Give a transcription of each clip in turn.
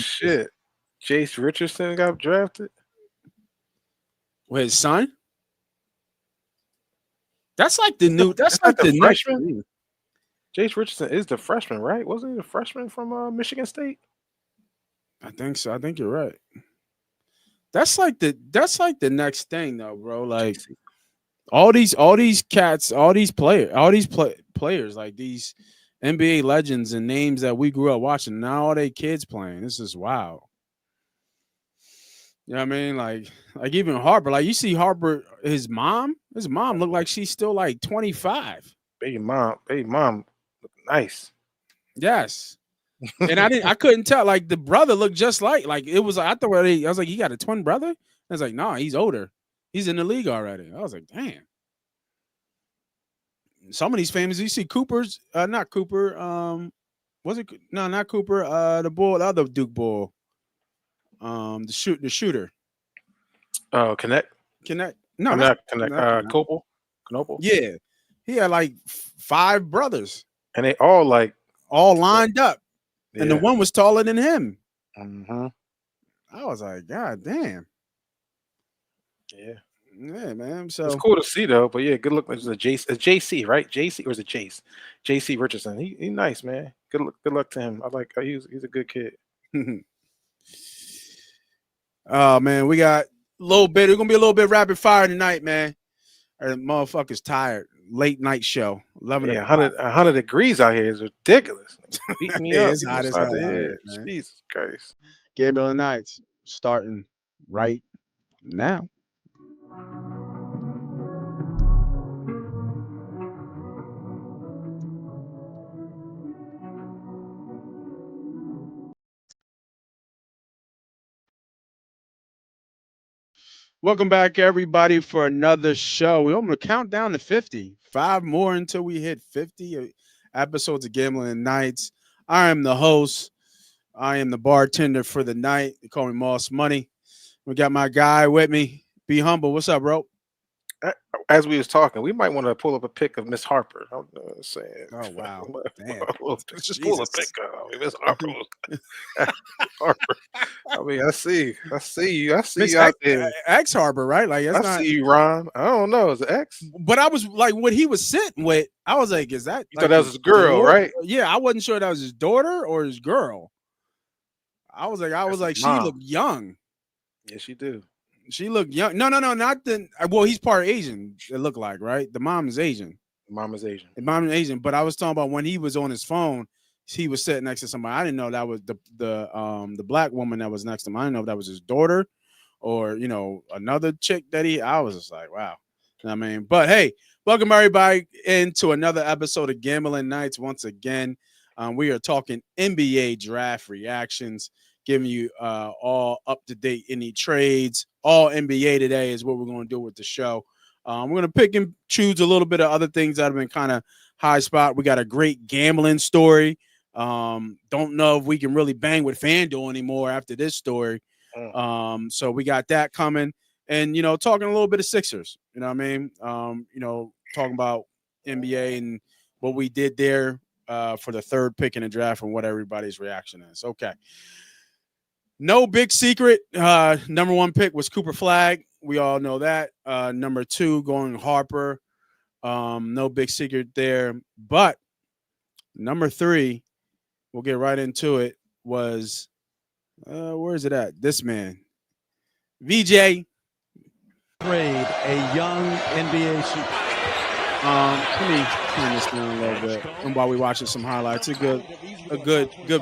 shit. Jace Richardson got drafted. With his son? That's like the new. That's Is that like the the next freshman? thing. Jace Richardson is the freshman, right? Wasn't he the freshman from Michigan State? I think so. I think you're right. That's like the next thing though, bro. Like JC. all these cats, all these players, like these NBA legends and names that we grew up watching. Now all they kids playing. This is wild. You know what I mean? Like even Harper. Like you see Harper, his mom looked like she's still like 25. Baby mom, look nice. Yes. And I couldn't tell. Like the brother looked just like it was. I thought I was like, he got a twin brother. I was like, nah, he's older. He's in the league already. I was like, damn. Some of these famous, you see Cooper's, not Cooper. Was it? No, not Cooper. The bull, the other Duke bull. The shooter. Connect. Connect. I No, mean, not not connect. not Connect. Copel. Knopel. Yeah, he had like five brothers, And they all like, all lined up, and the yeah. one was taller than him. Hmm. I was like, God damn. Yeah. Yeah, man. It's So cool to see though, but yeah, good look. It's a JC, it's JC, right? JC or is it Jace? JC Richardson. He nice man. Good luck to him. I like. He's a good kid. oh man, we got a little bit. We're gonna be a little bit rapid fire tonight, man. Or the motherfucker's tired. Late night show, 11 Yeah, o'clock. 100 degrees out here is ridiculous. Beat me Yeah, up. it's Beat me hot as upside hell the out head. here, man. Jesus Christ. Gabriel Nights starting right now. Welcome back, everybody, for another show. We're going to count down to 50. Five more until we hit 50 episodes of Gambling Nights. I am the host. I am the bartender for the night. They call me Moss Money. We got my guy with me. Be humble. What's up, bro? A- As we was talking, we might want to pull up a pic of Miss Harper. I'm saying, Oh, wow. Damn. just pull a pic Jesus. of. I mean, Miss Harper. Harper. I mean, I see Miss you out there. X Harbor, right? Like, that's I not. see you, Ron. I don't know. Is it X? But I was like, what he was sitting with, I was like, is that You thought like that was his his girl, daughter? right? Yeah, I wasn't sure that was his daughter or his girl. I was That's his like, she mom. looked young. Yes, you do. She looked young. No, not the. Well, he's part Asian. It looked like, right? The mom is Asian. Mom is Asian. The mom is Asian. But I was talking about when he was on his phone, he was sitting next to somebody. I didn't know that was the black woman that was next to him. I didn't know if that was his daughter or another chick that he. I was just like, wow. You know what I mean, but hey, welcome everybody into another episode of Gambling Nights. Once again, we are talking NBA draft reactions, giving you all up to date any trades. All NBA today is what we're going to do with the show. We're going to pick and choose a little bit of other things that have been kind of high spot. We got a great gambling story. Don't know if we can really bang with FanDuel anymore after this story. So we got that coming. And talking a little bit of Sixers, you know what I mean? Talking about NBA and what we did there for the third pick in the draft and what everybody's reaction is. Okay. No big secret. Number one pick was Cooper Flag. We all know that. Number two going Harper. No big secret there. But number three, we'll get right into it, was where is it at? This man. VJ. Trade a young NBA super. Let me turn this down a little bit. And while we watching some highlights, a good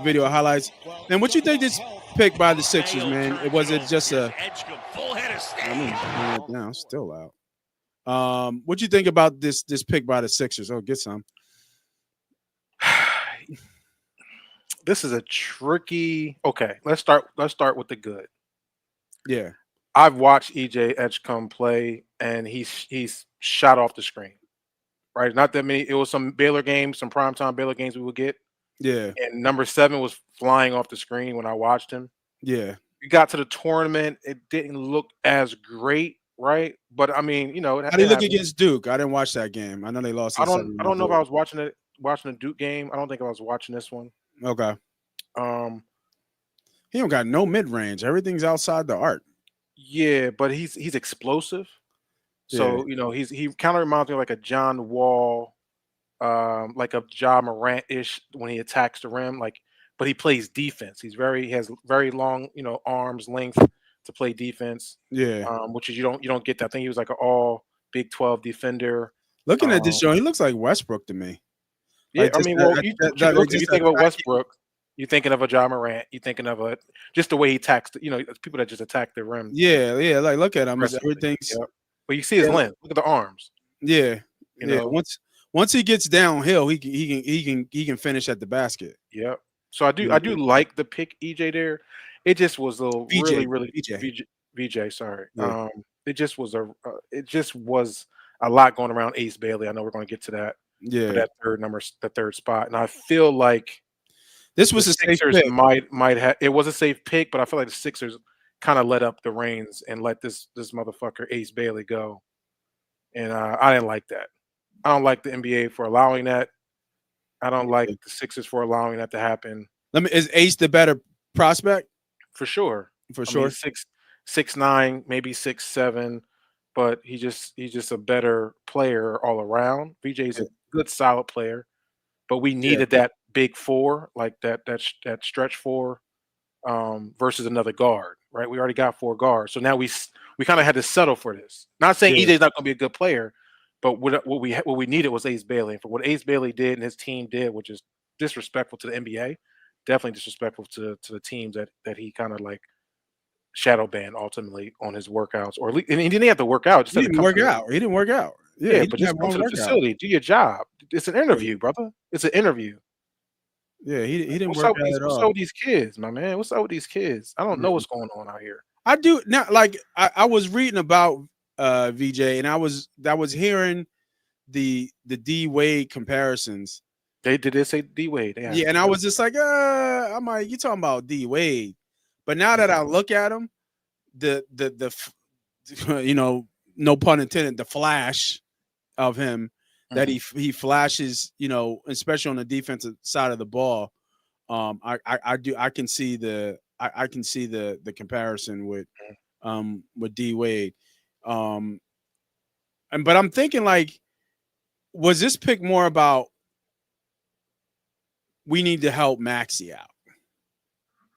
video of highlights. And what you think this pick by the Sixers, man? Was it just a? Let me turn it down. It's still out. What you think about this pick by the Sixers? Oh, get some. This is a tricky. Okay, let's start with the good. Yeah. I've watched EJ Edgecombe play, and he's shot off the screen. Right, not that many. It was some Baylor games, some primetime Baylor games we would get. Yeah. And number 7 was flying off the screen when I watched him. Yeah. We got to the tournament. It didn't look as great, right? But I mean, How did he look against Duke? I didn't watch that game. I know they lost. I don't know if I was watching the Duke game. I don't think I was watching this one. Okay. He don't got no mid range. Everything's outside the arc. Yeah, but he's explosive. Yeah, So he kind of reminds me of like a John Wall, like a Ja Morant ish when he attacks the rim. Like, but he plays defense. He has very long arms length to play defense, yeah. which is you don't get that. I think he was like an all Big 12 defender. Looking at this Um, show, he looks like Westbrook to me. yeah, Like I just mean, well, look, if just you think about attacking. Westbrook, you're thinking of a Ja Morant. You're thinking of a just the way he attacks. People that just attack the rim Yeah, yeah. Like look at him. It's aggressively. everything's Yep. But you see his yeah, length. Look at the arms. yeah, You yeah. know. Once he gets downhill, he can finish at the basket. Yep. So I do You I know, do like the pick EJ there. It just was a little VJ, really VJ. VJ. Sorry. Yeah, It just was a lot going around Ace Bailey. I know we're going to get to that for yeah. that the third spot, and I feel like This the was a safe Sixers pick. might have it was a safe pick, but I feel like the Sixers kind of let up the reins and let this motherfucker Ace Bailey go, and I didn't like that. I don't like the NBA for allowing that. I don't like the Sixers for allowing that to happen. Is Ace the better prospect For sure. for I mean, sure? 6'9", maybe 6'7", but he's just a better player all around. VJ's Yeah, a good, solid player, but we yeah, needed that big four, like that stretch four, versus another guard, right? We already got four guards, so now we kind of had to settle for this. Not saying yeah. EJ's not going to be a good player, but what we needed was Ace Bailey. And for what Ace Bailey did and his team did, which is disrespectful to the NBA, definitely disrespectful to the teams that he kind of like shadow ban ultimately on his workouts, or at least, and he didn't have to work out. Just He had to didn't come work to the out. He didn't work out. Yeah, yeah, he but didn't just have come one to the workout. facility, do your job. It's an Yeah, interview, brother. It's an interview. yeah, he didn't What's work up with out these at What's up all. with these kids, my man? What's up with these kids? I don't know Yeah. what's going on out here. I do now. Like I was reading about VJ, and I was hearing the D Wade comparisons. They did they say D Wade? They Yeah, asked and him. I Yep. was just like, I'm like, you talking about D Wade? But now that Mhm, I look at him, you know, no pun intended, the flash of him that mhm. he flashes, especially on the defensive side of the ball. I can see I can see the comparison with D Wade. Um, but I'm thinking like, was this pick more about we need to help Maxi out?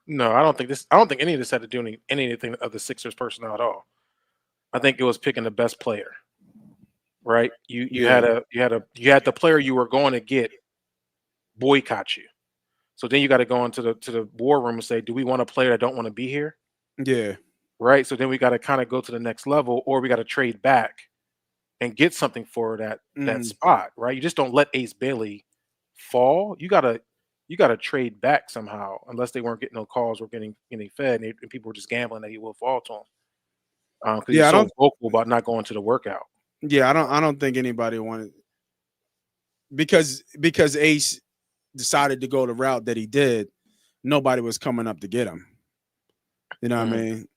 No, I don't think this. I don't think any of this had to do anything of the Sixers personnel at all. I think it was picking the best player. Right? Yeah, You had the player you were going to get boycott you. So then you got to go into the war room and say, do we want a player that don't want to be here? yeah, Right. So then we got to kind of go to the next level, or we got to trade back and get something for that mm, spot. Right. You just don't let Ace Bailey fall. You gotta trade back somehow, unless they weren't getting no calls or getting fed, and people were just gambling that he will fall to him because he's yeah. I so don't. vocal about not going to the workout. Yeah, I don't think anybody wanted because Ace decided to go the route that he did. Nobody was coming up to get him. You know what I Mhm.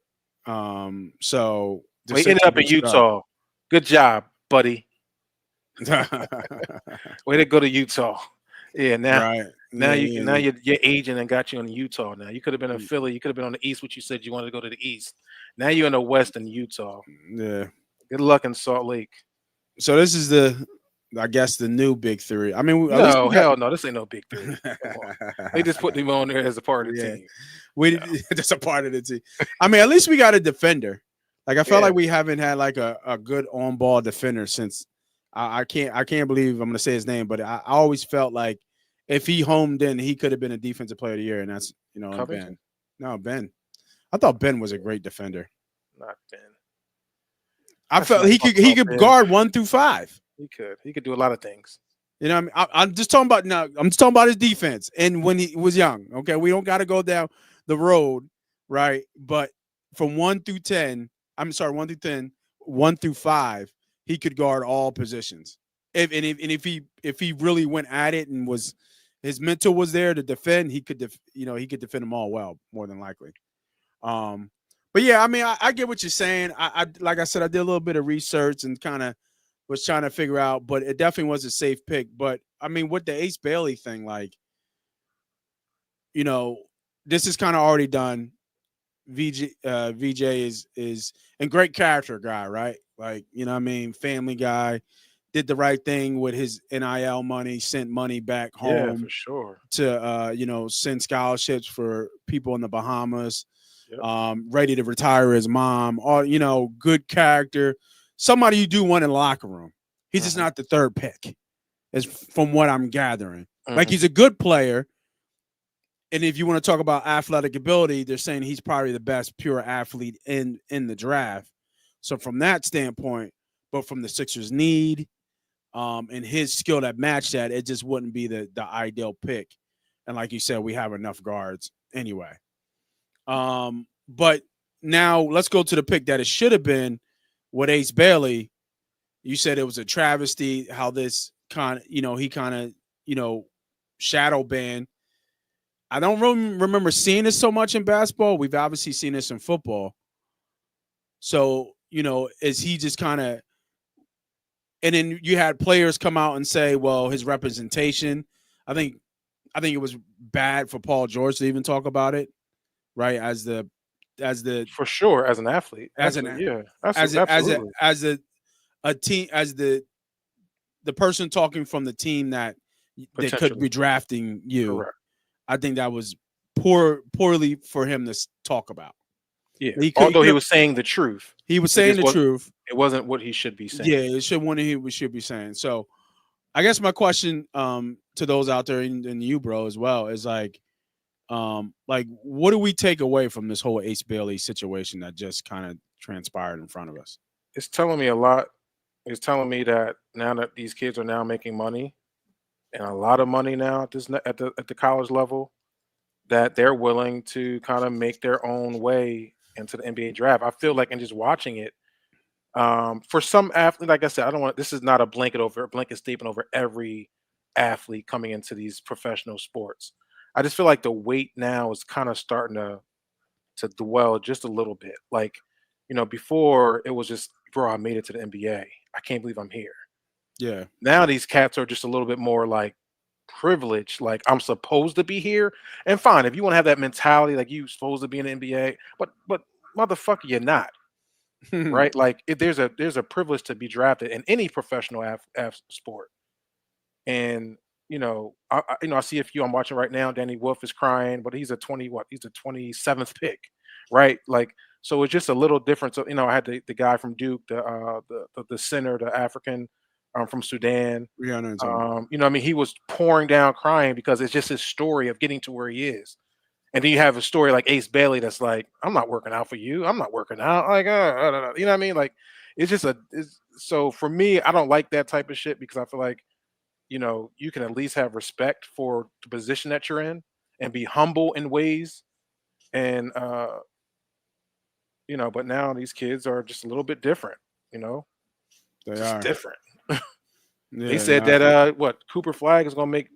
mean? So the Well, he ended Sixers up were in stuck. Utah. Good job, buddy. Way to go to Utah. Yeah, Right. now Yeah, you can now yeah, your agent and got you in Utah now. You could have been in yeah. Philly. You could have been on the East, which you said you wanted to go to the East. Now you're in the West in Utah. Yeah. Good luck in Salt Lake. So this is I guess the new big three. I mean, at least No, we got. hell no. This ain't no big three. Come on. They just put him on there as a part of the Yeah, team. we No. that's a part of the team. I mean, at least we got a defender. Like I felt Yeah. like we haven't had like a good on ball defender since I can't believe I'm gonna say his name, but I always felt like if he homed in, he could have been a defensive player of the year, and that's and Covington? Ben. No, Ben. I thought Ben was a great defender. Not Ben. I Let's felt not he talk could he about could Ben. guard 1 through 5. He could. He could do a lot of things. You know what I mean? I'm just talking about now. I'm just talking about his defense and when he was young. Okay, we don't got to go down the road, right? But from 1 through 10, I'm sorry, 1 through 10, 1 through 5, he could guard all positions. If he really went at it and was his mental was there to defend, he could defend them all well, more than likely. Um, but yeah, I mean, I get what you're saying. I like I said, I did a little bit of research and kind of was trying to figure out, but it definitely was a safe pick. But I mean, with the Ace Bailey thing, like, you know, this is kind of already done. VJ is a great character guy, right? Like, you know what I mean, family guy, did the right thing with his NIL money, sent money back Yeah, for home sure. to send scholarships for people in the Bahamas. Yep. Ready to retire his mom. All good character. Somebody you do want in the locker room. He's just Mhm. not the third pick, is from what I'm gathering. Like, Mhm. he's a good player. And if you want to talk about athletic ability, they're saying he's probably the best pure athlete in the draft. So from that standpoint, but from the Sixers' need, and his skill that matched that, it just wouldn't be the ideal pick. And like you said, we have enough guards anyway. But now let's go to the pick that it should have been with Ace Bailey. You said it was a travesty how this he kind of, shadow banned. I don't remember seeing this so much in basketball. We've obviously seen this in football. So, is he just kind of, and then you had players come out and say, well, his representation, I think it was bad for Paul George to even talk about it, right? As the For sure, as an athlete. as an Absolutely. Yeah. as a, as a Absolutely. as a team, as the person talking from the team that could be Potentially. drafting you. Correct. I think that was poorly for him to talk about. Yeah. He could Although he have, was saying the truth, he was it saying just the was truth. it wasn't what he should be Yeah, saying. it should one he should be saying. So I guess my question to those out there and you, bro, as well, is like what do we take away from this whole Ace Bailey situation that just kind of transpired in front of us? It's telling me a lot. It's telling me that now that these kids are now making money and a lot of money now at the college level, that they're willing to kind of make their own way into the NBA draft. I feel like in just watching it, for some athlete, like I said, I don't want this is not a blanket statement over every athlete coming into these professional sports. I just feel like the weight now is kind of starting to dwell just a little bit. Like, before it was just, bro, I made it to the NBA. I can't believe I'm here. Yeah, Now these cats are just a little bit more like privileged, like I'm supposed to be here. And fine, if you want to have that mentality, like you supposed to be in the NBA, but motherfucker, you're not, right? Like there's a privilege to be drafted in any professional sport. And I see a few I'm watching right now. Danny Wolf is crying, but he's a 20 what? He's a 27th pick, right? Like so it's just a little different. So I had the guy from Duke, the center, the African from Sudan. Rihanna and so. I mean, he was pouring down crying because it's just his story of getting to where he is. And then you have a story like Ace Bailey that's like, I'm not working out for you. I'm not working out. Like, you know what I mean? Like, so for me, I don't like that type of shit because I feel like, you can at least have respect for the position that you're in and be humble in ways. And, but now these kids are just a little bit different, you know, They just are. different. They Yeah, said no, that what Cooper Flag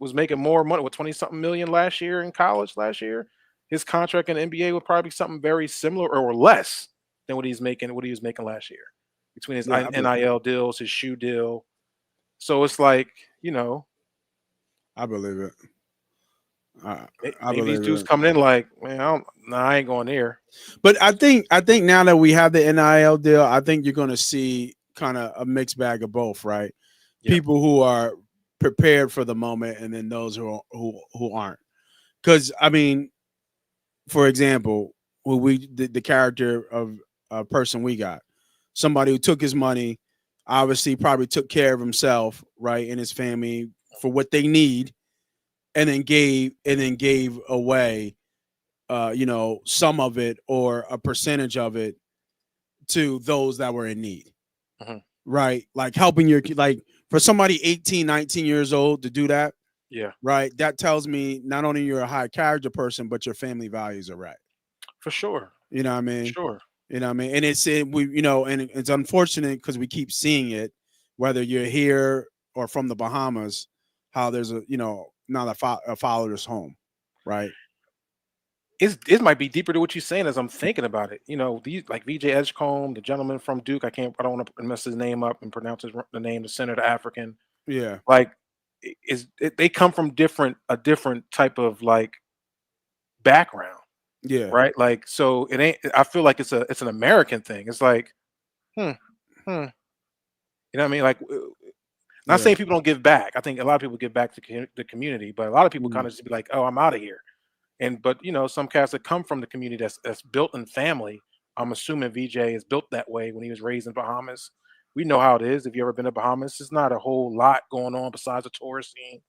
was making more money with 20 something million last year in college last year. His contract in the NBA would probably be something very similar or less than what he was making last year between his yeah, NIL deals, his shoe deal. So it's like, I believe it. I maybe these believe dudes it. coming in like, man, I ain't going there. But I think now that we have the NIL deal, I think you're going to see kind of a mixed bag of both, right? Yeah. People who are prepared for the moment, and then those who aren't. Because I mean, for example, the character of a person we got, somebody who took his money, obviously probably took care of himself, right, and his family for what they need, and then gave away some of it or a percentage of it to those that were in need, Hmm. right? Like helping like for somebody 18, 19 years old to do that, Yeah, right? That tells me not only you're a high character person, but your family values are right. for sure. You know what I For mean? sure. You know what I mean? And and it's unfortunate because we keep seeing it, whether you're here or from the Bahamas, how there's not a fatherless home, right? It might be deeper to what you're saying as I'm thinking about it. These like VJ Edgecombe, the gentleman from Duke. I don't want to mess his name up and pronounce the name, the center, the African. Yeah. Like, they come from a different type of like background. Yeah. right? Like, so it ain't. I feel like it's an American thing. It's like, hmm, hmm. You know what I mean? Like, not Yeah. saying people don't give back. I think a lot of people give back to the community, but a lot of people Mm. kind of just be like, "Oh, I'm out of here." And but some cats that come from the community that's built in family. I'm assuming VJ is built that way when he was raised in Bahamas. We know how it is. If you ever been to Bahamas, there's not a whole lot going on besides the tourist scene.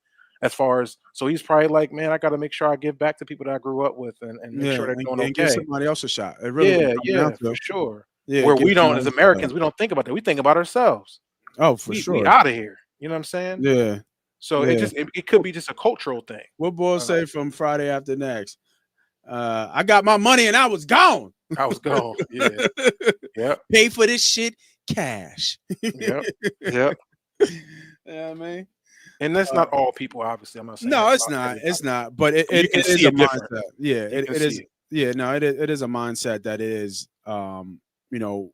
As far as so he's probably like, man, I got to make sure I give back to people that I grew up with and make Yeah. sure they're doing And give okay. somebody else a shot. It really what it Yeah, comes down yeah, for to. sure. Yeah. Where Give we don't, somebody as else a shot. Americans, we don't think about that. We think about ourselves. Oh, for We sure. out of here. You know what I'm saying? Yeah. So Yeah. it could be just a cultural thing. What boy say from Friday After Next? I got my money and I was gone. I was gone. Yeah. Yep. Pay for this shit cash. Yep. Yep. Yeah, I mean. And that's not all people, obviously. I'm not saying No, that's it's about not. everybody. It's not. But But you it can is see a a difference. mindset. Yeah, You can it see is. it. Yeah, no, it is a mindset that is you know,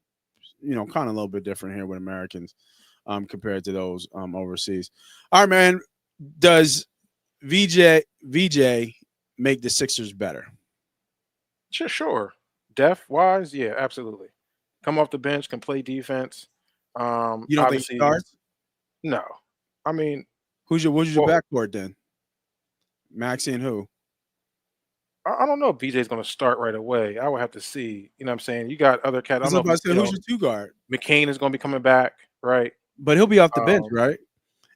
kind of a little bit different here with Americans compared to those overseas. All right, man. Does VJ make the Sixers better? Sure. Depth wise, yeah, absolutely. Come off the bench, can play defense. You don't think he Obviously, starts? no. I mean, Who's your well, backcourt then? Maxi and who? I don't know if VJ's going to start right away. I would have to see. You know what I'm saying? You got other cats. I Because don't if know I if said who's your two guard, McCain is going to be coming back, right? but he'll be off the bench, Um, right?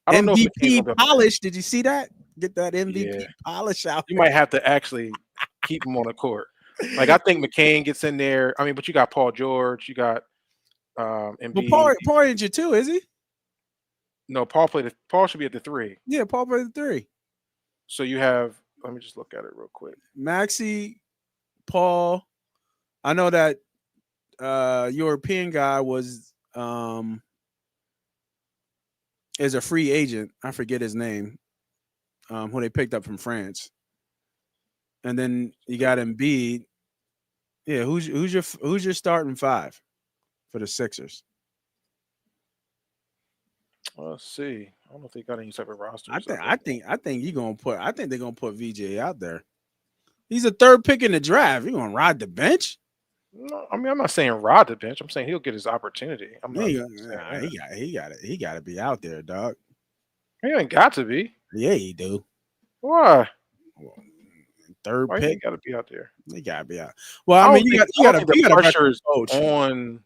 I don't know if McCain's MVP going to be off the bench. polish. Did you see that? Get that MVP Yeah. polish out. You might have to actually keep him on the court. Like I think McCain gets in there. I mean, but you got Paul George, you got But Embiid. Paul injured too, is he? No, Paul should be at the 3. Yeah, Paul played the 3. So you have let me just look at it real quick. Maxi, Paul. I know that European guy was is a free agent. I forget his name. Who they picked up from France. And then you got Embiid. Yeah, who's your starting 5 for the Sixers? Let's see. I don't know if they got any type of rosters. I think they're gonna put VJ out there. He's a 3rd pick in the draft. You gonna ride the bench? No, I mean I'm not saying rod the bench. I'm saying he'll get his opportunity. I'm not saying that. He got to be out there, dog. He ain't got to be. Yeah, he do. Why? 3rd Why he pick, got to be out there? he got to be out. Well, I I mean, don't you think, got I don't to think the pressure's coach. on.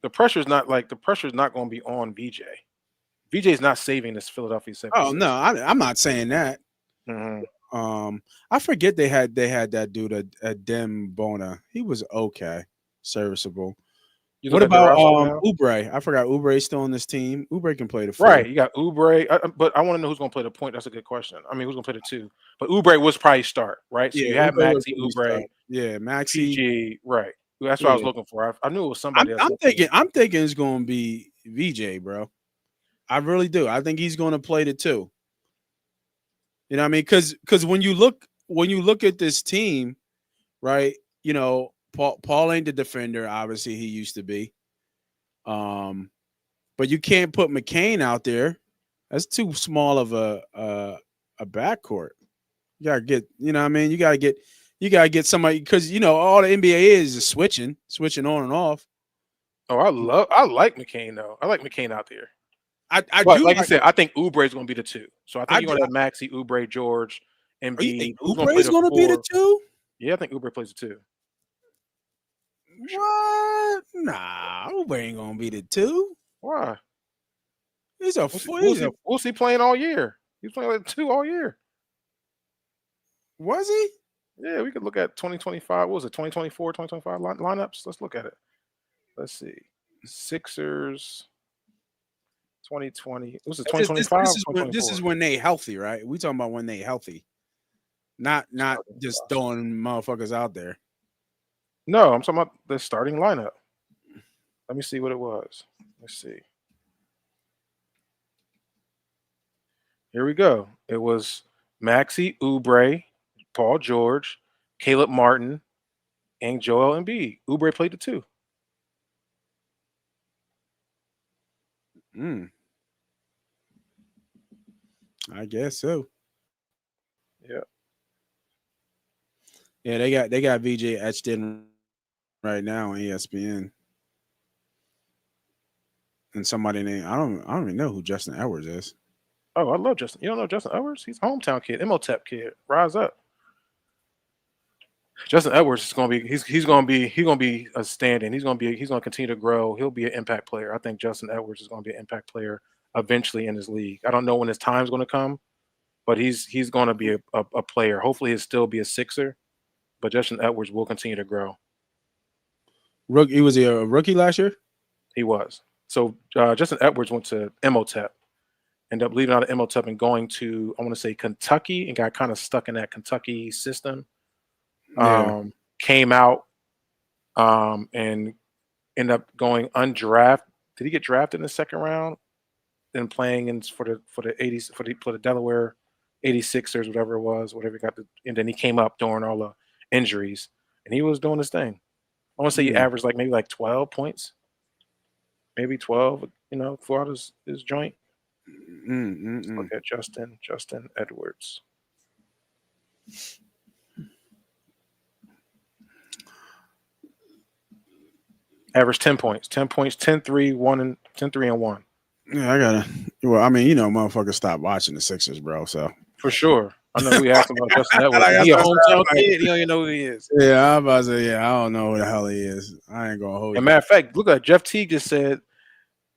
The pressure's not going to be on VJ. VJ's not saving this Philadelphia 76ers. Oh no, I'm not saying that. Mm-hmm. I forget they had that dude at Dem Bona. He was okay, serviceable. What about Oubre? I forgot Oubre's still on this team. Oubre can play the 4. Right, you got Oubre, but I want to know who's going to play the point. That's a good question. I mean, who's going to play the 2? But Oubre was probably start, right? So Yeah, you have Oubre Maxi, Oubre, yeah, Maxi, PG, right? That's what I was yeah. looking for. I knew it was somebody else. I'm thinking it's going to be VJ, bro. I really do. I think he's going to play the 2. You know what I mean? Because when you look at this team, right? You know, Paul ain't the defender. Obviously, he used to be. But you can't put McCain out there. That's too small of a backcourt. You gotta get, you know what I mean? You gotta get somebody because all the NBA is switching on and off. Oh, I like McCain though. I like McCain out there. I do like you said, I think Oubre is going to be the 2. So I think you're going to have Maxi, Oubre, George, Are you Embiid. think Who's going to play Oubre's the going to 4? be the 2? Yeah, I think Oubre plays the 2. What? Nah, Oubre ain't gonna be the 2. Why? He's a We'll see playing all year. He's playing like 2 all year. Was he? Yeah, we could look at 2025. What was it? 2024, 2025 lineups. Let's look at it. Let's see. Sixers 2020. Was it 2025? This is when they healthy, right? We talking about when they healthy. Not just throwing motherfuckers out there. No, I'm talking about the starting lineup. Let me see what it was. Let's see. Here we go. It was Maxi, Oubre, Paul George, Caleb Martin, and Joel Embiid. Oubre played the 2. I guess so. Yeah. Yeah, they got VJ etched in right now on ESPN, and somebody named I don't even know who Justin Edwards is. Oh, I love Justin. You don't know Justin Edwards? He's a hometown kid, Imhotep kid. Rise up. Justin Edwards is gonna be he's gonna be a stand-in. He's gonna continue to grow. He'll be an impact player. I think Justin Edwards is gonna be an impact player eventually in his league. I don't know when his time's gonna come, but he's gonna be a player. Hopefully he'll still be a Sixer, but Justin Edwards will continue to grow. Rookie, was he a rookie last year? He was. So Justin Edwards went to Imhotep, ended up leaving out of Imhotep and going to I want to say Kentucky and got kind of stuck in that Kentucky system. Yeah. Came out and ended up going undrafted. Did he get drafted in the second round? Then playing in for the 80s for the Delaware 86ers, whatever it was, whatever he got to, and then he came up during all the injuries and he was doing his thing. I want to say he Yeah. averaged like maybe like 12 points, maybe 12, throughout his joint. Let's look at Justin Edwards. Average 10 points, 10, 3, 1, and 10, 3, and 1. Yeah, I gotta. Well, I mean, motherfuckers stop watching the Sixers, bro. So For sure. I know we asked him about Justin Edwards. Like, He a that's hometown what I'm kid. He don't even know who he is. yeah, I'm about to say, yeah, I don't know who the hell he is. I ain't gonna hold And you. matter of fact, look at Jeff Teague just said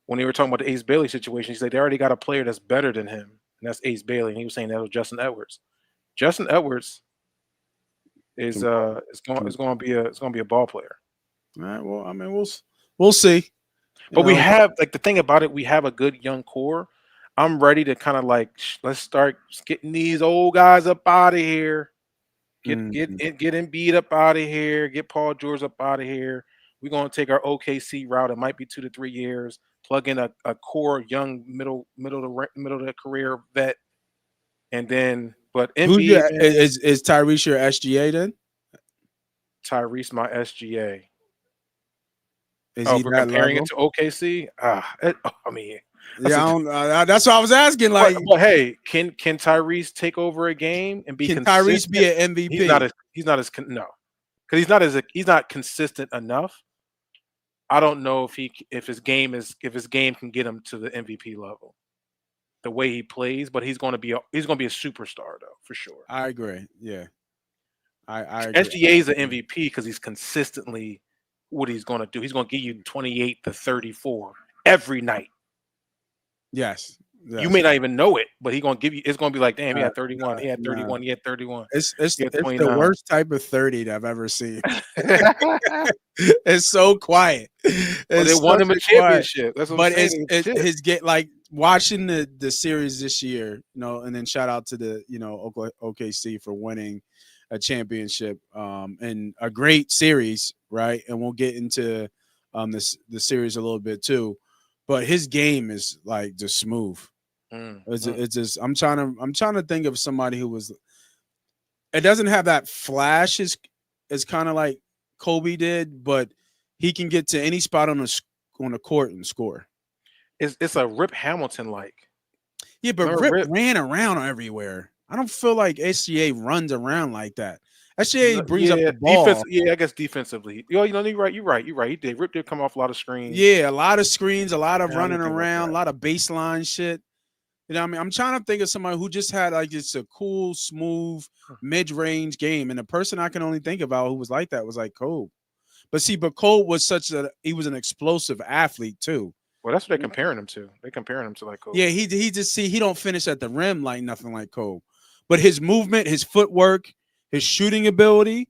when they were talking about the Ace Bailey situation, he said they already got a player that's better than him, and that's Ace Bailey. And he was saying that was Justin Edwards. Justin Edwards is going to be a ball player. All right. Well, I mean, we'll see. But we have the thing about it, we have a good young core. I'm ready to kind of let's start getting these old guys up out of here. Get Embiid up out of here. Get Paul George up out of here. We're gonna take our OKC route. It might be 2 to 3 years. Plug in a core young middle of the career vet, and then Embiid is Tyrese your SGA then? Tyrese my SGA. Is Oh, he for that comparing level? it to OKC, I mean, that's what I was asking. Like, but hey, can Tyrese take over a game and be can consistent? Tyrese be an MVP? Because he's not consistent enough. I don't know if his game can get him to the MVP level, the way he plays. But he's going to be a superstar though, for sure. I agree. Yeah, I agree. SGA is an MVP because he's consistently what he's going to do. He's going to give you 28 to 34 every night. Yes. You may not even know it, but he's going to give you. It's going to be like, damn, he had 31. He had 31. He had 31. It's the worst type of 30 that I've ever seen. It's so quiet. Well, they won him a championship. That's what I'm saying. His get like watching the series this year, and then shout out to the OKC for winning a championship and a great series, right? And we'll get into the series a little bit too. But his game is like just smooth. It's just I'm trying to think of somebody who was. It doesn't have that flash as kind of like Kobe did, but he can get to any spot on the court and score. It's a Rip Hamilton like. Yeah, but Rip ran around everywhere. I don't feel like SGA runs around like that. SGA brings up the ball. I guess defensively. You're right. You're right. He did. Rip did come off a lot of screens. Yeah, a lot of screens, a lot of running around, a lot of baseline shit. You know what I mean? I'm trying to think of somebody who just had like just a cool, smooth, mid-range game. And the person I can only think about who was like that was like Kobe. But Kobe was he was an explosive athlete too. Well, that's what they're comparing him to. They're comparing him to like Kobe. Yeah, he don't finish at the rim like nothing like Kobe. But his movement, his footwork, his shooting ability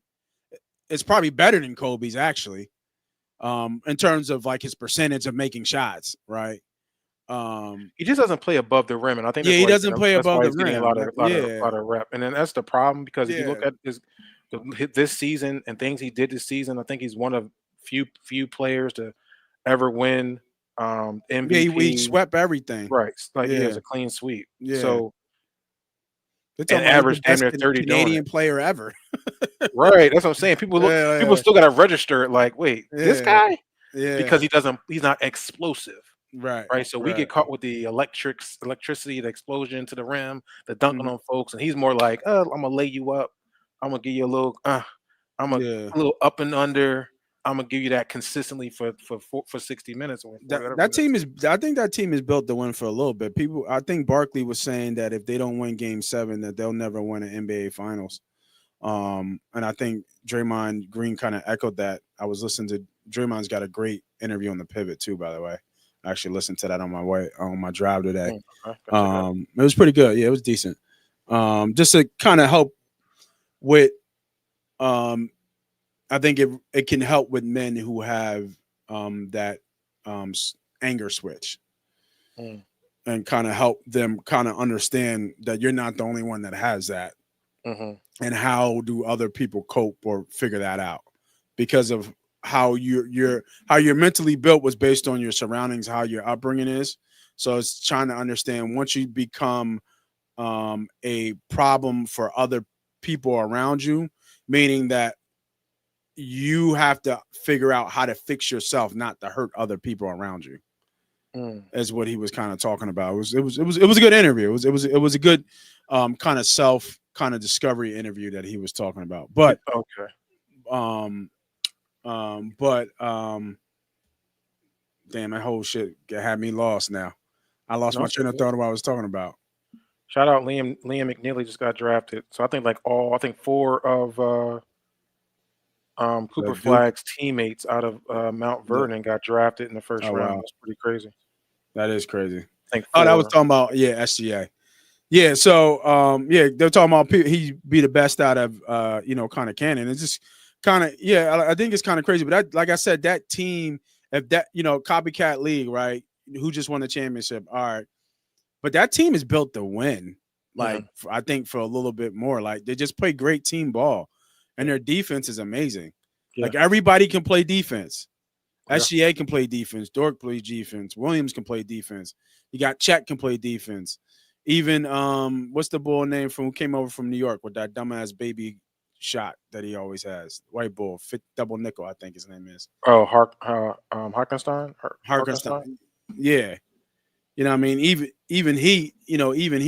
is probably better than Kobe's actually. In terms of like his percentage of making shots, right? He just doesn't play above the rim, and I think he doesn't play above the rim. A lot of rep, and then that's the problem because if you look at this season and things he did this season, I think he's one of few players to ever win MVP. Yeah, he swept everything. Right, like he has a clean sweep. Yeah. So it's an average damn near 30 Canadian player ever. Right, that's what I'm saying. People still got to register it. Like, wait, this guy? Yeah, because he's not explosive. Right. So we get caught with the electricity, the explosion to the rim, the dunking on folks, and he's more like, I'm gonna lay you up, I'm gonna give you a little, I'm a Yeah. little up and under. I'm gonna give you that consistently for 60 minutes or 40 whatever That team minutes. is. I think that team is built to win for a little bit. People. I think Barkley was saying that if they don't win Game 7, that they'll never win an NBA Finals. And I think Draymond Green kind of echoed that. I was listening to Draymond's got a great interview on the Pivot too, by the way. I actually listened to that on my drive today. Okay, gotta check it out. It was pretty good. Yeah, it was decent. Just to kind of help with, I think it can help with men who have that anger switch Mm. and kind of help them kind of understand that you're not the only one that has that. Mm-hmm. And how do other people cope or figure that out because of how you're mentally built was based on your surroundings, how your upbringing is. So it's trying to understand once you become a problem for other people around you, meaning that you have to figure out how to fix yourself, not to hurt other people around you. Is what he was kind of talking about. It was a good interview. It was a good kind of discovery interview that he was talking about. But Okay. Damn, that whole shit had me lost now. I lost No, my it's train of okay. thought of what I was talking about. Shout out Liam McNeely just got drafted. So I think four of Cooper Duke. Flagg's teammates out of Mount Yeah. Vernon got drafted in the first Oh round. wow, That's pretty crazy. that is crazy. I think Oh, that was four. talking about SGA. Yeah, so they're talking about he be the best out of kind of Cannon. It's just kind of I think it's kind of crazy. But that, like I said, that team, if that copycat league, right? Who just won the championship? All right, but that team is built to win. Like I think for a little bit more, like they just play great team ball, and their defense is amazing. Yeah. Like everybody can play defense. Yeah. SGA can play defense. Dork plays defense. Williams can play defense. You got Chet can play defense. Even what's the bull name from who came over from New York with that dumbass baby shot that he always has? White bull, fit double nickel, I think his name is. Oh, Harkenstein? Harkenstein. Yeah. You know what I mean? Even he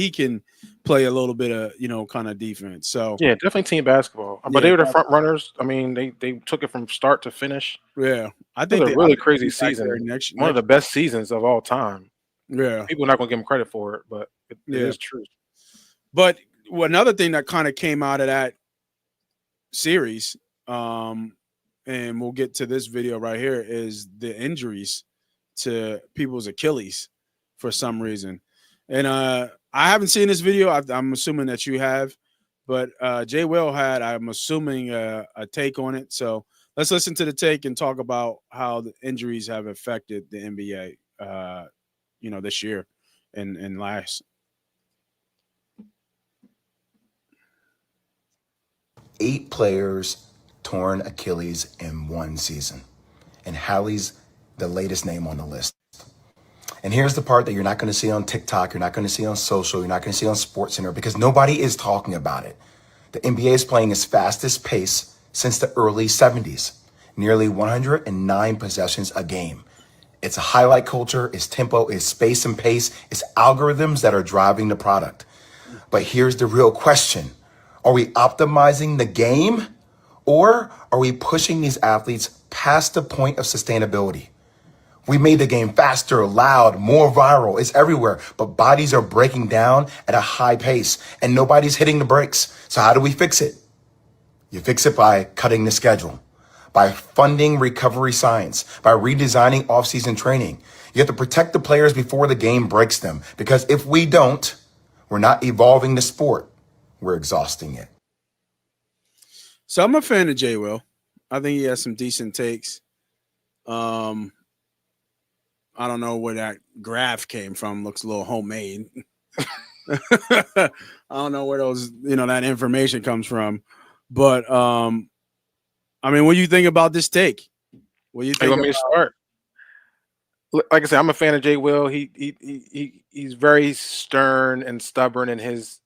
can play a little bit of, kind of defense. So yeah, definitely team basketball. But they were the front runners. I mean, they took it from start to finish. Yeah. I It think was a really crazy back there season. next One of the best seasons of all time. Yeah. People are not gonna give him credit for it, but it is true. But another thing that kind of came out of that series, and we'll get to this video right here, is the injuries to people's Achilles for some reason. And I haven't seen this video. I'm assuming that you have, but Jay Will had, I'm assuming, a take on it. So let's listen to the take and talk about how the injuries have affected the NBA, this year and last. 8 players torn Achilles in one season. And Hallie's the latest name on the list. And here's the part that you're not going to see on TikTok, you're not going to see on social, you're not going to see on SportsCenter because nobody is talking about it. The NBA is playing its fastest pace since the early 70s, nearly 109 possessions a game. It's a highlight culture, it's tempo, it's space and pace, it's algorithms that are driving the product. But here's the real question. Are we optimizing the game or are we pushing these athletes past the point of sustainability? We made the game faster, loud, more viral. It's everywhere, but bodies are breaking down at a high pace and nobody's hitting the brakes. So how do we fix it? You fix it by cutting the schedule, by funding recovery science, by redesigning off-season training. You have to protect the players before the game breaks them because if we don't, we're not evolving the sport. We're exhausting it. So I'm a fan of Jay Will. I think he has some decent takes. I don't know where that graph came from. Looks a little homemade. I don't know where those, that information comes from. But I mean, what do you think about this take? What do you think? You want me to start? Like I said, I'm a fan of Jay Will. He's very stern and stubborn in his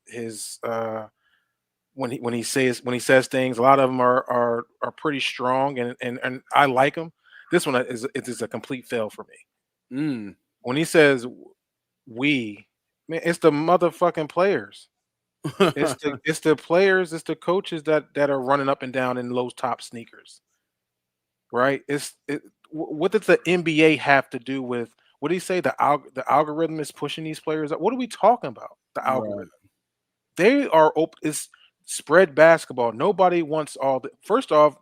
when he says things. A lot of them are pretty strong and I like him. This one is a complete fail for me. When he says we, man, it's the motherfucking players. It's the players, it's the coaches that are running up and down in those top sneakers, right? What does the NBA have to do with what do you say? The algorithm is pushing these players up. What are we talking about? The Right. algorithm. They are open. It's spread basketball. Nobody wants all the. First off,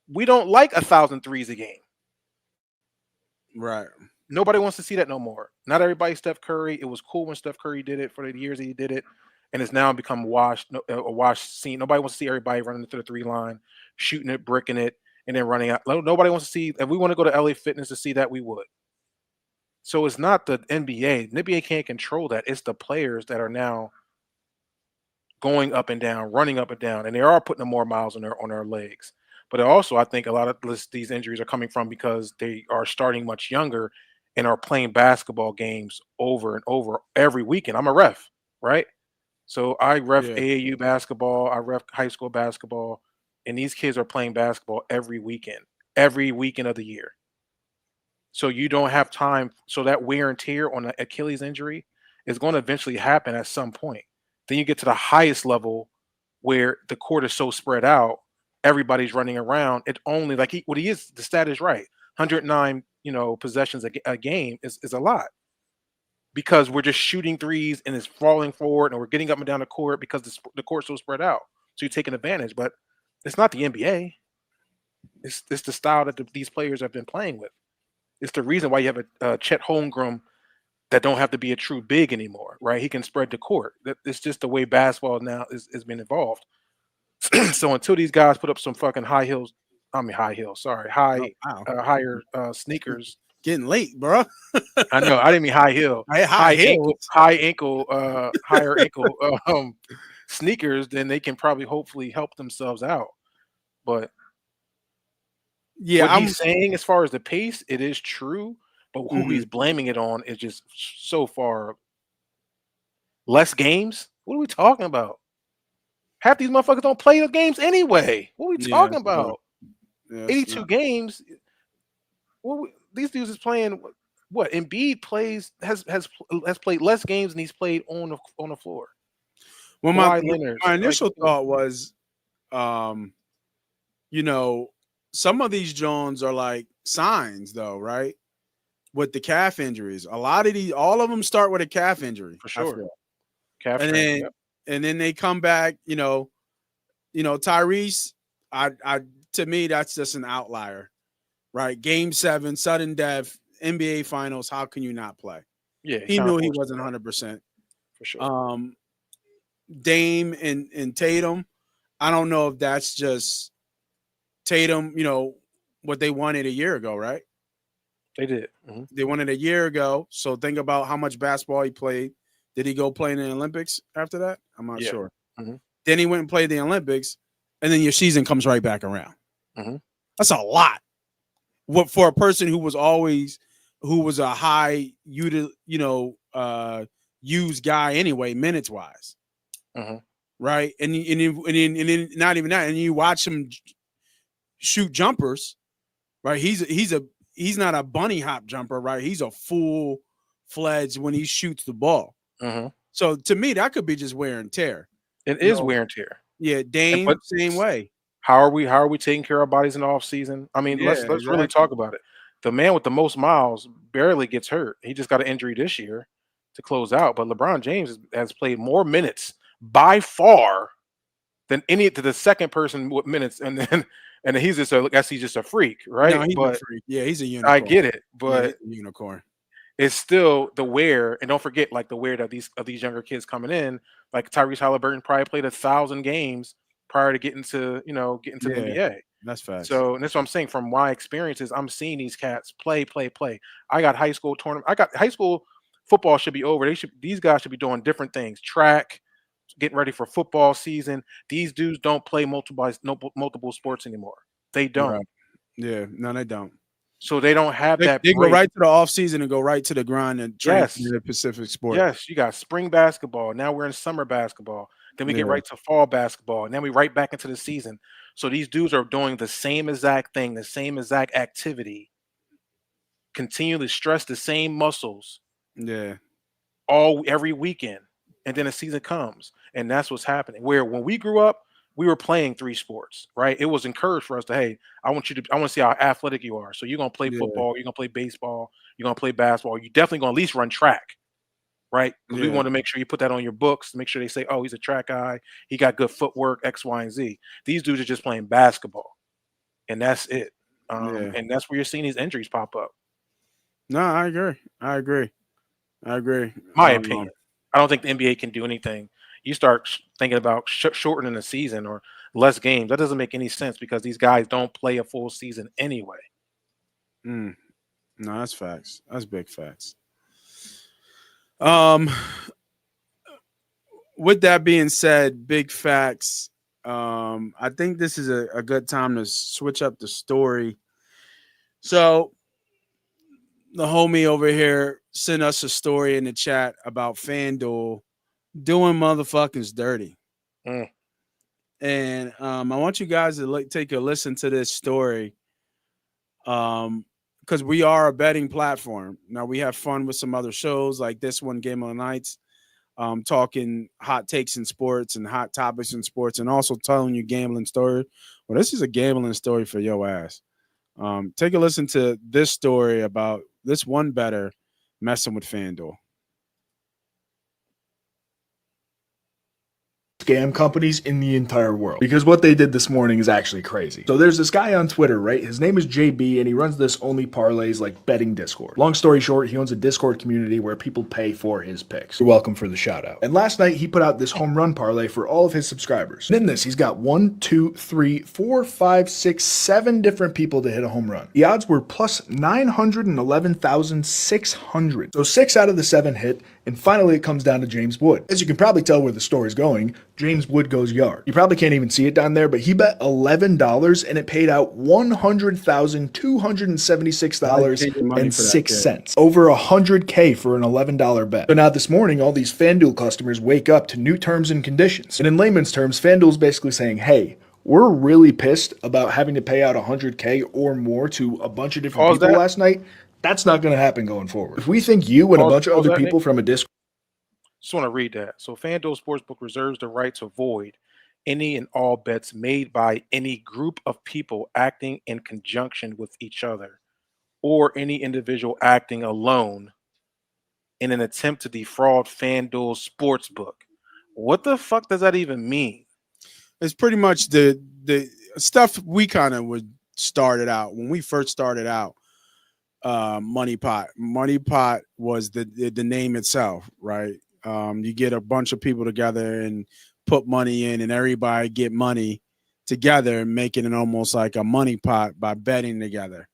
we don't like 1,000 threes a game. Right. Nobody wants to see that no more. Not everybody Steph Curry. It was cool when Steph Curry did it for the years that he did it, and it's now become washed a washed scene. Nobody wants to see everybody running to the three line, shooting it, bricking it, and then running out. Nobody wants to see. If we want to go to LA Fitness to see that, we would. So it's not the NBA. The NBA can't control that. It's the players that are now going up and down, running up and down, and they are putting more miles on their legs. But also, I think a lot of these injuries are coming from because they are starting much younger and are playing basketball games over and over every weekend. I'm a ref, right? So I ref Yeah. AAU basketball, I ref high school basketball, and these kids are playing basketball every weekend of the year. So you don't have time. So that wear and tear on the Achilles injury is going to eventually happen at some point. Then you get to the highest level where the court is so spread out, everybody's running around. It only like what he is. The stat is right. 109, possessions a game is a lot because we're just shooting threes and it's falling forward and we're getting up and down the court because the court's so spread out. So you're taking advantage, but it's not the NBA. It's the style that these players have been playing with. It's the reason why you have a Chet Holmgren that don't have to be a true big anymore, right? He can spread the court. It's just the way basketball now is been evolved. So until these guys put up some fucking high heels, sorry, Oh, wow. higher sneakers. Getting late, bro. I know I didn't mean high heel, High heels. higher ankle sneakers. Then they can probably hopefully help themselves out. But Yeah, what I'm he's saying as far as the pace, it is true, but who he's mhm. blaming it on is just so far less games. What are we talking about? Half these motherfuckers don't play the games anyway. What are we Yeah, talking about? yeah, it's 82 not. games. These dudes is playing what? Embiid has played less games than he's played on the floor. Well, Kawhi Leonard, my like initial thought was, um, you know, some of these Jones are like signs, though, right? With the calf injuries, a lot of all of them start with a calf injury. for I sure. feel, Calf and strain. then Yep. they come back. Tyrese. I to me that's just an outlier, right? Game 7, sudden death, NBA Finals. How can you not play? Yeah, he He kind of knew he forced wasn't it out 100%. for sure. Dame and Tatum. I don't know if that's just Tatum, what they wanted a year ago, right? They did. They wanted a year ago. So think about how much basketball he played. Did he go play in the Olympics after that? I'm not Yeah. sure. Mhm. Then he went and played the Olympics, and then your season comes right back around. Mhm. That's a lot. What for a person who was a high used guy anyway, minutes wise, Mhm. right? And then not even that, and you watch him shoot jumpers, right? He's not a bunny hop jumper, right? He's a full fledged when he shoots the ball. Mhm. So to me, that could be just wear and tear. It You is know, wear and tear. yeah, Dame, But same way. how are we taking care of our bodies in the off season? I mean, Yeah, let's really exactly. talk about it. The man with the most miles barely gets hurt. He just got an injury this year to close out. But LeBron James has played more minutes by far than any to the second person with minutes, and then he's just I guess he's just a freak, No, right? he's a But freak. Yeah, he's a I unicorn. get it, Yeah, he's but a unicorn. it's still the wear, and don't forget like the wear that these younger kids coming in, like Tyrese Halliburton probably played 1,000 games prior to getting to the Yeah, NBA. that's facts. So and that's what I'm saying from my experiences. I'm seeing these cats play, play, play. I got high school tournament. I got high school football should be over. These guys should be doing different things. Track, getting ready for football season. These dudes don't play multiple sports anymore. They don't. Right. Yeah, no, they don't. So they don't have that They go break. right to the off season and go right to the grind and train for Yes. the Pacific sport. Yes, you got spring basketball. Now we're in summer basketball. Then we get Yeah, right to fall basketball. And then we right back into the season. So these dudes are doing the same exact thing, the same exact activity, continually stress the same muscles yeah, every weekend. And then the season comes. And that's what's happening. Where when we grew up, we were playing 3 sports, right? It was encouraged for us to, hey, I want to see how athletic you are. So you're gonna play Yeah, football, you're gonna play baseball, you're gonna play basketball. You definitely gonna at least run track, right? Because we yeah, want to make sure you put that on your books, make sure they say, oh, he's a track guy, he got good footwork, X, Y, and Z. These dudes are just playing basketball, and that's it. yeah. And that's where you're seeing these injuries pop up. No, I agree. I agree. I agree. My opinion. I don't think the NBA can do anything. You start thinking about shortening the season or less games. That doesn't make any sense because these guys don't play a full season anyway. No, that's facts. That's big facts. Um, with that being said, big facts. I think this is a good time to switch up the story. So the homie over here sent us a story in the chat about FanDuel doing motherfuckers dirty. Mm. And I want you guys to take a listen to this story. Because we are a betting platform. Now we have fun with some other shows like this one, Game of the Nights, talking hot takes in sports and hot topics in sports, and also telling you gambling stories. Well, this is a gambling story for your ass. Take a listen to this story about this one bettor messing with FanDuel. Scam companies in the entire world, because what they did this morning is actually crazy. So there's this guy on Twitter, right? His name is JB, and he runs this only parlays like betting Discord. Long story short, he owns a Discord community where people pay for his picks. You're welcome for the shout out. And last night he put out this home run parlay for all of his subscribers. And in this, he's got 1, 2, 3, 4, 5, 6, 7 different people to hit a home run. The odds were plus 911,600. So 6 out of the 7 hit, and finally it comes down to James Wood. As you can probably tell where the story's going, James Wood goes yard. You probably can't even see it down there, but he bet $11 and it paid out $100,276.06. Over $100K for an $11 bet. So now this morning, all these FanDuel customers wake up to new terms and conditions. And in layman's terms, FanDuel's basically saying, hey, we're really pissed about having to pay out $100K or more to a bunch of different people last night. That's not going to happen going forward. If we think you and a bunch of other people from a Discord. Just want to read that. So FanDuel Sportsbook reserves the right to void any and all bets made by any group of people acting in conjunction with each other or any individual acting alone in an attempt to defraud FanDuel Sportsbook. What the fuck does that even mean? It's pretty much the stuff we kind of would started out when we first started out. Money Pot was the name itself, right? You get a bunch of people together and put money in, and everybody get money together and making it almost like a money pot by betting together,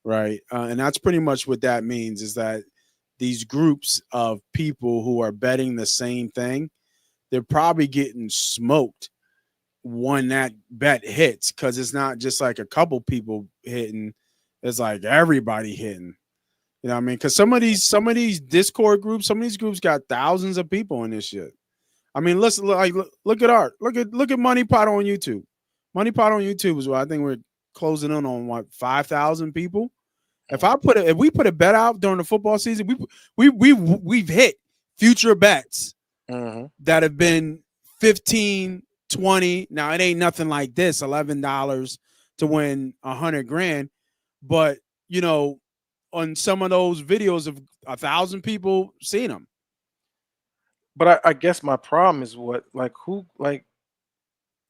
right? And that's pretty much what that means, is that these groups of people who are betting the same thing, they're probably getting smoked when that bet hits, because it's not just like a couple people hitting, it's like everybody hitting. You know what I mean? Because some of these Discord groups, some of these groups got thousands of people in this shit. I mean, look at art. Look at Money Pot on YouTube. Money Pot on YouTube is what I think we're closing in on, what, 5,000 people. If we put a bet out during the football season, we've hit future bets that have been 15, 20. Now it ain't nothing like this, $11 to win $100,000, but you know, on some of those videos of 1,000 people seen them. But I guess my problem is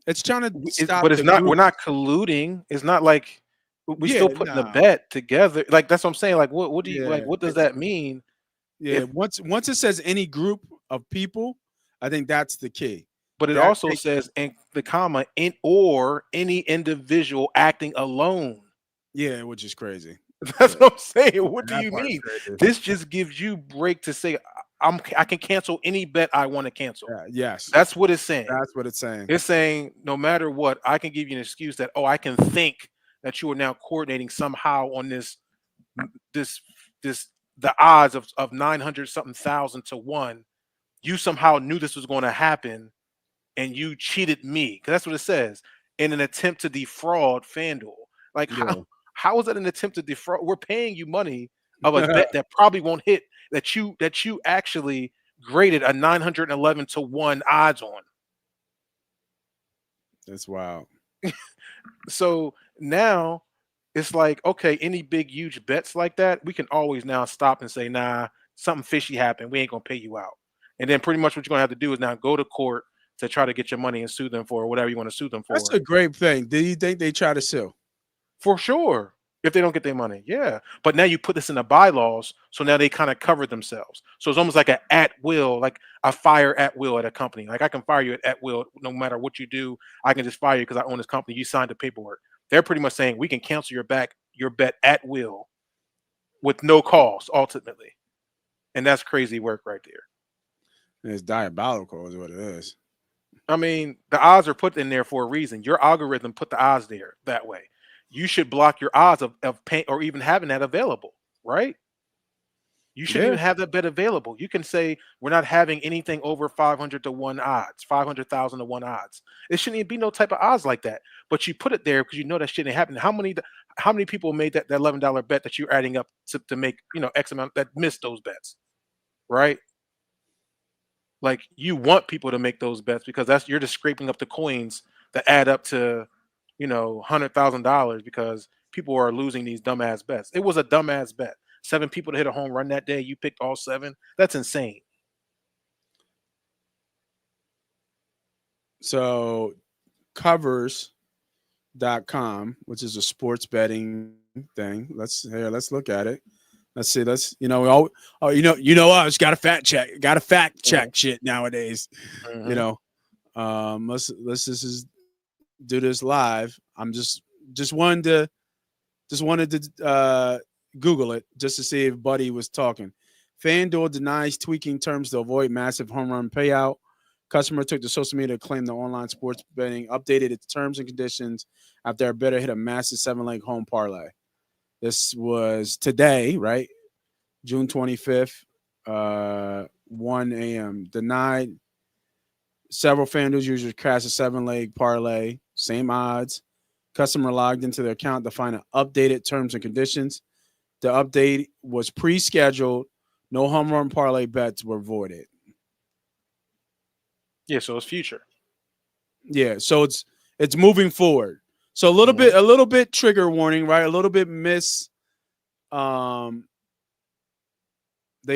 it's trying to stop, but it's not. We're not colluding. It's not like we still putting a bet together. Like that's what I'm saying. Like what do you like? What does that mean? Yeah, once it says any group of people, I think that's the key. But it also says in the comma in or any individual acting alone. Yeah, which is crazy. That's what I'm saying. What do you mean? This just gives you break to say I can cancel any bet I want to cancel. Yes. That's what it's saying. That's what it's saying. It's saying no matter what, I can give you an excuse that, I can think that you are now coordinating somehow on the odds of 900 something thousand to 1. You somehow knew this was going to happen and you cheated me. Because that's what it says. In an attempt to defraud FanDuel. Like how is that an attempt to defraud? We're paying you money of a bet that probably won't hit, that you actually graded a 911 to 1 odds on. That's wild. So now it's like, okay, any big huge bets like that, we can always now stop and say, nah, something fishy happened. We ain't gonna pay you out. And then pretty much what you're gonna have to do is now go to court to try to get your money and sue them for whatever you want to sue them That's for. a great thing. Do you think they try to sue? For sure. If they don't get their money. Yeah. But now you put this in the bylaws, so now they kind of cover themselves. So it's almost like an at will, like a fire at will at a company. Like I can fire you at will no matter what you do. I can just fire you because I own this company. You signed the paperwork. They're pretty much saying we can cancel your bet at will with no cost ultimately. And that's crazy work right there. It's diabolical, is what it is. I mean, the odds are put in there for a reason. Your algorithm put the odds there that way. You should block your odds of paying or even having that available, right? You shouldn't Yeah. even have that bet available. You can say we're not having anything over 500 to 1 odds, 500,000 to 1 odds. It shouldn't even be no type of odds like that. But you put it there because you know that shit ain't happening. How many people made that $11 bet that you're adding up to make, X amount that missed those bets, right? Like you want people to make those bets because you're just scraping up the coins that add up to, $100,000 because people are losing these dumbass bets. It was a dumbass bet. 7 people to hit a home run that day. You picked all 7. That's insane. So covers.com, which is a sports betting thing. Let's look at it. Let's see. Let's us got to fact check. Got to fact check shit nowadays. Mhm. Let's just do this live. I'm just wanted to Google it just to see if Buddy was talking. FanDuel denies tweaking terms to avoid massive home run payout. Customer took to social media to claim the online sports betting updated its terms and conditions after a bettor hit a massive 7-leg home parlay. This was today, right? June 25th, 1 a.m. Denied. Several FanDuel users crashed a 7-leg parlay, same odds. Customer logged into their account to find updated terms and conditions. The update was pre-scheduled. No home run parlay bets were voided. Yeah, so it's future. Yeah, so it's moving forward. So a little bit trigger warning, right? A little bit miss. They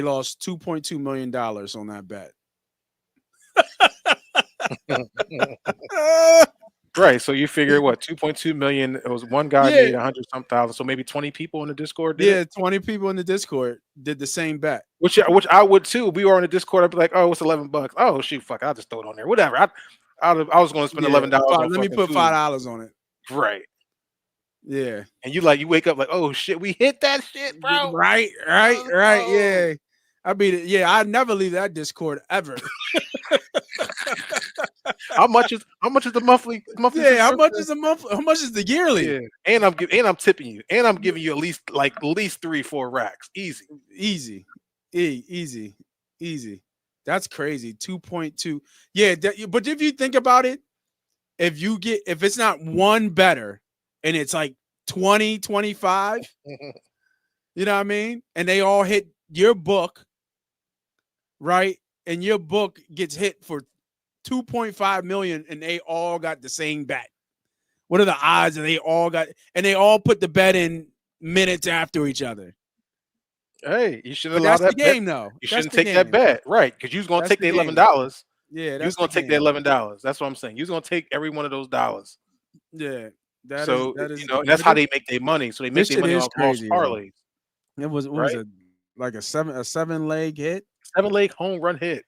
lost $2.2 million on that bet. Right. So you figure what 2.2 million. It was one guy made 100 some thousand. So maybe 20 people in the Discord did it? 20 people in the Discord did the same bet. Which I would too. We were on the Discord. I'd be like, oh, it's $11. Oh shoot, fuck! I'll just throw it on there. Whatever. I was going to spend $11 on. Let me put $5 on it. Right. Yeah. And you wake up like, oh shit, we hit that shit, bro. Right. Yeah. I beat it. Yeah, I never leave that Discord ever. How much is the monthly? Yeah, how much is the monthly? How much is the yearly? Yeah, and I'm tipping you, and I'm giving you at least 3-4 racks, easy. Easy. That's crazy. 2.2. Yeah, but if you think about it, if it's not one better and it's like 20, 25, you know what I mean? And they all hit your book, right? And your book gets hit for 2.5 million and they all got the same bet. What are the odds that they all put the bet in minutes after each other? Hey, you should allow that's that the game, bet. though. You shouldn't take that bet, right? Because you was gonna take the $11. Yeah, you was gonna take the $11. That's what I'm saying. You was gonna take every one of those dollars. Yeah, that is that's how they make their money. So they make their money off false parlays. It was a 7-leg hit, 7-leg home run hit.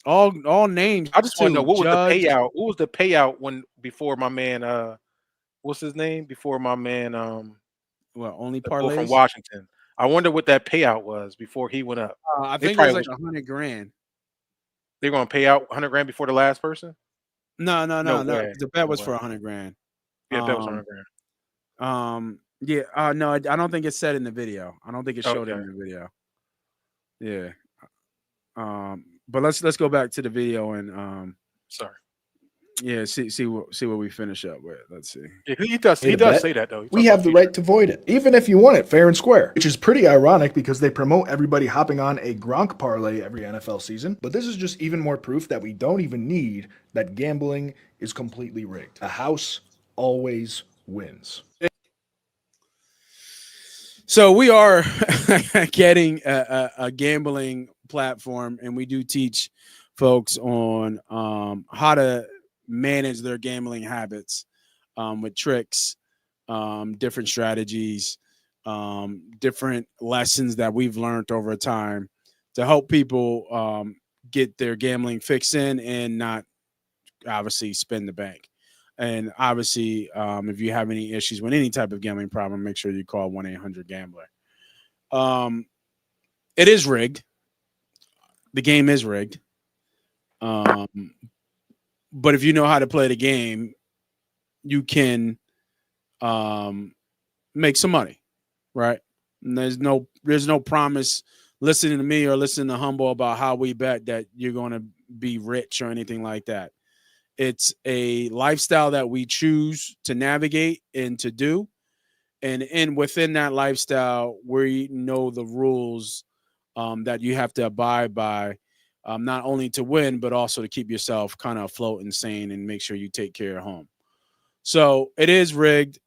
All names. I just want to know what was the payout? What was the payout before my man? What's his name? Before my man? Only parlays from Washington. I wonder what that payout was before he went up. I think it was like $100,000. They're gonna pay out $100,000 before the last person. No. The bet was for $100,000. Yeah, bet was $100,000. Yeah. No, I don't think it said in the video. I don't think it showed it in the video. Yeah. But let's go back to the video and sorry. Yeah, see what we finish up with. Let's see. Yeah, he does. Made He a does bet. say that though. He We talks have about the future. right to void it, even if you want it fair and square, which is pretty ironic because they promote everybody hopping on a Gronk parlay every NFL season. But this is just even more proof that we don't even need that gambling is completely rigged. A house always wins. So we are getting a gambling platform, and we do teach folks on how to manage their gambling habits with tricks, different strategies, different lessons that we've learned over time to help people get their gambling fix in and not obviously spend the bank. And obviously, if you have any issues with any type of gambling problem, make sure you call 1-800-GAMBLER. It is rigged. The game is rigged. But if you know how to play the game, you can make some money, right? And there's no promise listening to me or listening to Humble about how we bet that you're going to be rich or anything like that. It's a lifestyle that we choose to navigate and to do. And within that lifestyle, we know the rules that you have to abide by, not only to win, but also to keep yourself kind of afloat and sane and make sure you take care of home. So it is rigged.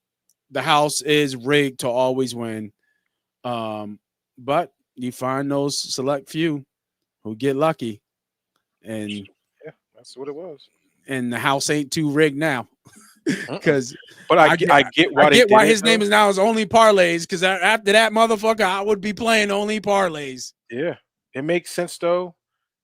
The house is rigged to always win. But you find those select few who get lucky. And Yeah, that's what it was. and the house ain't too rigged now. Because But I get why they did why it, his name though. is now is only parlays. Because after that motherfucker, I would be playing only parlays. Yeah, it makes sense though.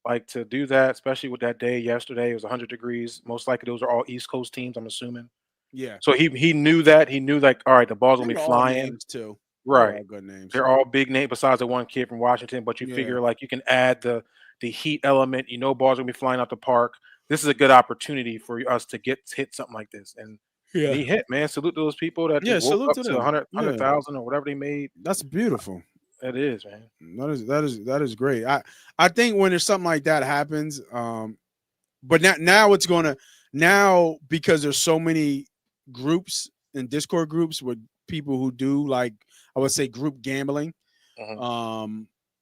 Like to do that, especially with that day yesterday, it was 100 degrees. Most likely, those are all East Coast teams. I'm assuming. Yeah, So he knew that. He knew like, all right, the ball's gonna be they're all flying. names too. They're Right. all good names. They're all big names besides the one kid from Washington. But you Yeah. figure like you can add the heat element. You know, balls gonna be flying out the park. This is a good opportunity for us to hit something like this. And Yeah, he hit, man. Salute to those people that yeah. just woke Salute up to to them. 100,000 or whatever they made. That's beautiful. It is, man. That is great. I think when there's something like that happens, but now it's gonna now because there's so many groups and Discord groups with people who do like I would say group gambling.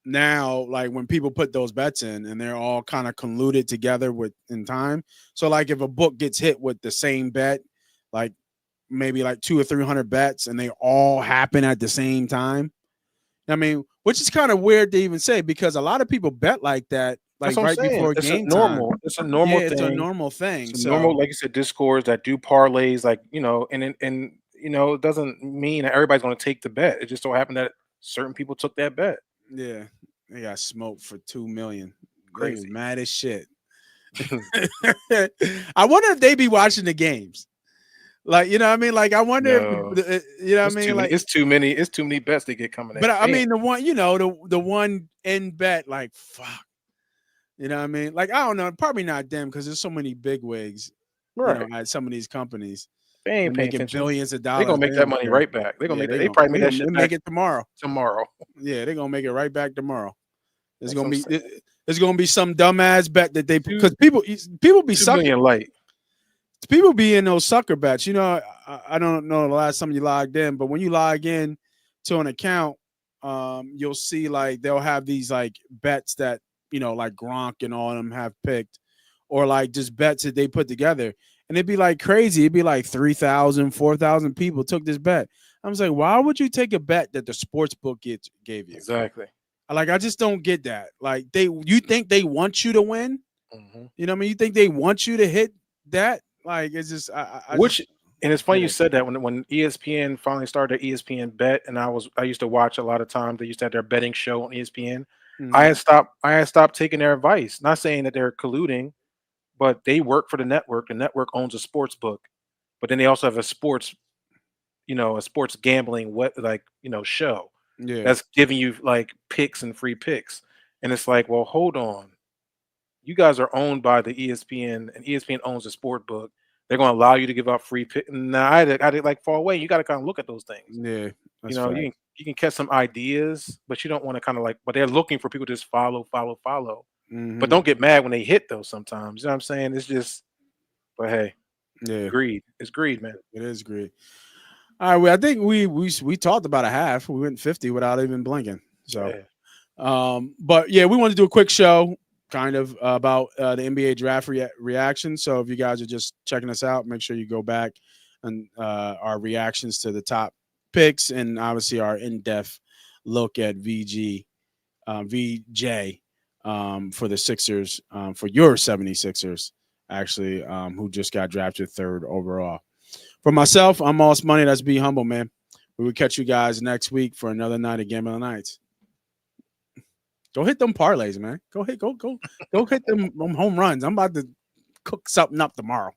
Now like when people put those bets in and they're all kind of colluded together with in time. So like if a book gets hit with the same bet, like maybe like 200 or 300 bets and they all happen at the same time. I mean, which is kind of weird to even say because a lot of people bet like that, like That's what I'm right saying. before It's a game normal. time. It's a normal Yeah, thing. it's a normal thing. It's a So normal, like you said, discords that do parlays, like and it doesn't mean that everybody's going to take the bet. It just so happened that certain people took that bet. yeah, they got smoked for 2 million. They was Crazy. mad as shit. I wonder if they be watching the games. Like, you know what I mean? Like, I wonder No, if you know what I it's mean? too many. Like, It's too many. It's too many bets they get coming in. but I Damn. mean the one, the one end bet, like fuck. You know what I mean? Like, I don't know, probably not them because there's so many big wigs, Right. at some of these companies. They They're ain't paying making attention. billions of They're dollars. gonna make They that don't money care. right back. They're gonna Yeah, make that. They probably make that shit make back it tomorrow. tomorrow. Yeah, they're gonna make it right back tomorrow. It's That's gonna what I'm be saying. it's gonna be some dumbass bet that they Two- because people be 2 sucking. million light. People be in those sucker bets. I don't know the last time you logged in, but when you log in to an account, you'll see like they'll have these like bets that like Gronk and all of them have picked, or like just bets that they put together, and it'd be like crazy. It'd be like 3,000, 4,000 people took this bet. I was like, why would you take a bet that the sports book gave you? Exactly. Like, I just don't get that. Like, you think they want you to win? Mhm. You know what I mean? You think they want you to hit that? Like, it's just, And it's funny you Yeah. said that when ESPN finally started their ESPN bet, and I used to watch a lot of times. They used to have their betting show on ESPN. Mhm. I had stopped taking their advice. Not saying that they're colluding, but they work for the network. The network owns a sports book, but then they also have a sports gambling show Yeah. that's giving you like picks and free picks. And it's like, well, hold on. You guys are owned by the ESPN, and ESPN owns the sport book. They're going to allow you to give out free pick. Nah, I did like fall away. You got to kind of look at those things. Yeah. That's You can catch some ideas, but you don't want to kind of like. But they're looking for people to just follow. But Mhm. don't get mad when they hit those. Sometimes, you know what I'm saying? It's just But hey, Yeah, greed. It's greed, man. it is great. All right, I think we talked about a half. We went 50 without even blinking. So, Yeah. but yeah, we want to do a quick show, kind of about the NBA draft reaction. So if you guys are just checking us out, make sure you go back and our reactions to the top picks, and obviously our in-depth look at VJ for the Sixers, for your 76ers, actually, who just got drafted 3rd overall. For myself, I'm Moss Money. That's Be Humble, man. We will catch you guys next week for another night of Game of the Nights. Go hit them parlays, man. Go hit them home runs. I'm about to cook something up tomorrow.